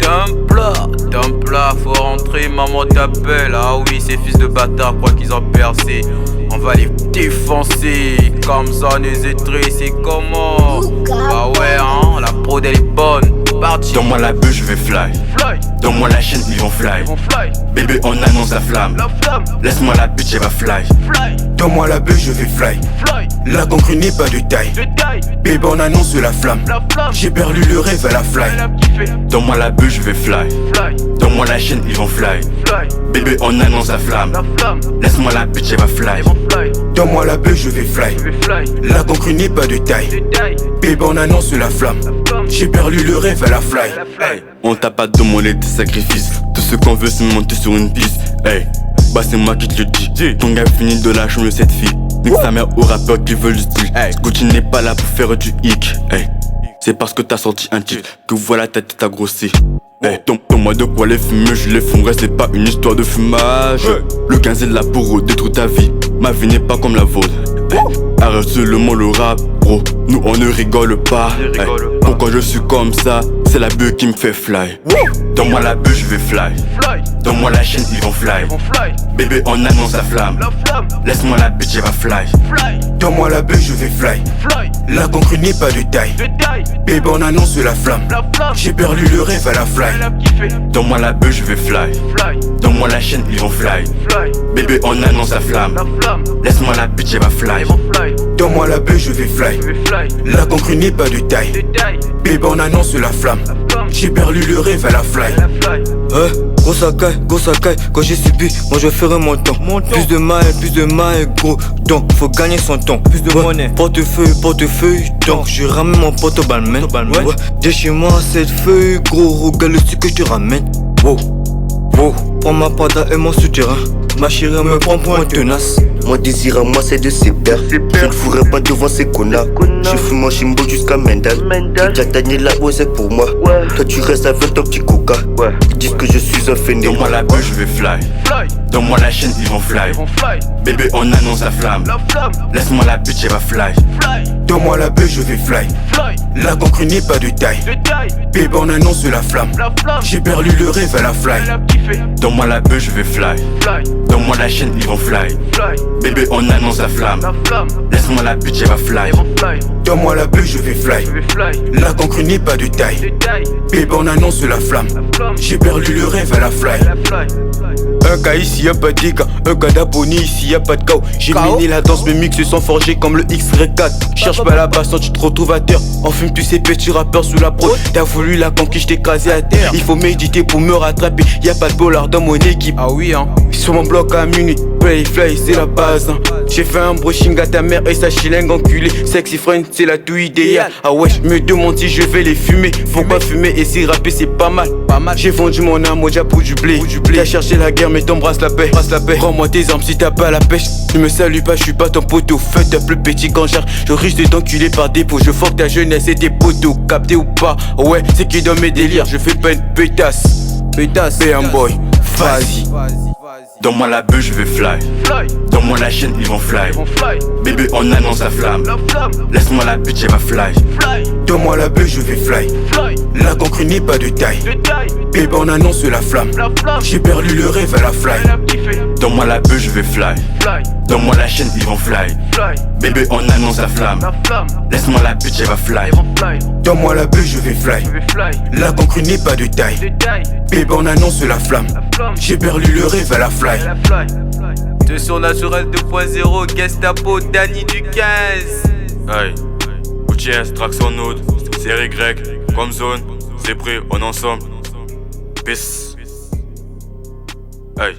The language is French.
Templar, faut rentrer, maman t'appelle. Ah oui, ces fils de bâtards croient qu'ils ont percé. On va les défoncer. Comme ça, les étrés, c'est comment? Bah ouais, hein, la prod elle est bonne. Parti. Donne-moi la bœuf, je vais fly. Donne-moi la chaîne, ils vont fly. Bébé, on annonce la flamme. Laisse-moi la bitch, elle va fly. Donne-moi la bœuf, je vais fly. La concrue n'est pas de taille. Bébé, on annonce la flamme. J'ai perdu le rêve à la fly. Donne-moi la bœuf, je vais fly. Donne-moi la chaîne, ils vont fly. Bébé, on annonce la flamme. Laisse-moi la bitch, elle va fly. Donne-moi la bœuf, je vais fly. La concrue n'est pas de taille. Bébé, on annonce la flamme. J'ai perdu le rêve à la fly. On t'a pas demandé tes sacrifices. Tout ce qu'on veut c'est monter sur une piste. Hey, bah c'est moi qui te le dis. Ton gars finit de la chambre de cette fille. Nique sa mère aux rappeurs qui veulent du style. Gucci n'est pas là pour faire du hic. Hey, c'est parce que t'as sorti un titre que voilà ta tête a grossi. Hey, donne-moi de quoi les fumer, je les fumerai, c'est pas une histoire de fumage. Le 15 est là pour détruire ta vie. Ma vie n'est pas comme la vôtre. Arrête seulement le rap, bro. Nous on ne rigole pas. Pourquoi je suis comme ça? C'est la bœuf qui me fait fly. Donne-moi la bœuf, je vais fly. Donne-moi la chaîne, ils vont fly. Bébé, on annonce la flamme. Laisse-moi la bitch, elle va fly. Donne-moi la bœuf, je vais fly. La concrue n'est pas de taille. Bébé, on annonce la flamme. J'ai perdu le rêve à la fly. Donne-moi la bœuf, je vais fly. Donne-moi la chaîne, ils vont fly. Bébé, on annonce la flamme. Laisse-moi la bitch, elle va fly. Donne-moi la bœuf, je vais fly. La concrue n'est pas de taille. Bébé, on annonce la flamme. J'ai perdu le rêve à la fly. Gros Sakai, quand j'ai subi, moi je ferai mon temps. Plus de mailles, gros. Donc, faut gagner son temps. Plus de monnaie. Portefeuille, donc je ramène mon pote au balmain. Ouais, déchire-moi cette feuille, gros. Regarde le truc que je te ramène. Wow, prends ma pada et mon souterrain. Ma chérie me prend pour un tenace. Mon désir à moi c'est de se perdre. Je ne fourrai pas devant ces connards. Je fume mon chimbo jusqu'à Mendel. J'ai gagné la c'est pour moi. Toi tu restes avec ton petit coca. Ils disent que je suis un fainéant. Donne-moi la bœuf, je vais fly. Donne-moi la chaîne, ils vont fly. Bébé, on annonce la flamme. Laisse-moi la bitch, elle va fly. Donne-moi la bœuf, je vais fly. La concrue n'est pas de taille. Bébé, on annonce la flamme. J'ai perdu le rêve à la fly. Donne-moi la bœuf, je vais fly. Donne-moi la chaîne, ils vont fly. Bébé, on annonce la flamme. Laisse-moi la bitch, elle va fly. Donne-moi la bœuf, je vais fly. La concrue n'est pas de taille. Bébé, on annonce la flamme. J'ai perdu le rêve à la fly. Un cas ici, y'a pas de dégâts. Un cas d'abonné ici, y'a pas de chaos. J'ai miné la danse, mes mix sont forgés comme le X-Ray4. Cherche pas la basse, tu te retrouves à terre. On fume tous ces petits rappeurs sous la prod. T'as voulu la conquête, j't'ai écrasé à terre. Il faut méditer pour me rattraper. Y'a pas de bolard dans mon équipe. Ah oui, hein. Sur mon bloc à minuit, play fly, c'est la base. Hein. J'ai fait un brushing à ta mère et sa chilingue enculée. Sexy friend, c'est la tout idéale. Ah ouais, je me demande si je vais les fumer. Faut pas fumer et si rapper, c'est pas mal. J'ai vendu mon âme au dia pour du blé. T'as cherché la guerre, mais t'embrasses la paix. Rends-moi tes armes si t'as pas la pêche. Ne me salue pas, je suis pas ton poteau. Fais un plus petit quand j'arrive. Je risque de t'enculer par défaut. Je force ta jeunesse et tes poteaux. Capté ou pas? Ouais, c'est qui dans mes délires. Je fais pas une pétasse. un boy, vas-y. Donne-moi la bœuf, je vais fly. Donne-moi la chaîne, ils vont fly. Bébé, on annonce la flamme. Laisse-moi la bitch, elle va fly. Donne-moi la bœuf, je vais fly. La concrue n'est pas de taille. Bébé, on annonce la flamme. J'ai perdu le rêve à la fly. Donne-moi la bœuf, je vais fly. Donne-moi la chaîne, ils vont fly. Bébé, on annonce la flamme. Laisse-moi la bitch, elle va fly. Donne-moi la bœuf, je vais fly. La concrue n'est pas de taille. Bébé, on annonce la flamme. J'ai perdu le rêve à la fly. De surnaturel 2.0, Gestapo, Danny du 15. Hey, Gucci Traction Node, série grecque, comme zone, c'est prêt, on est ensemble. Peace. Hey.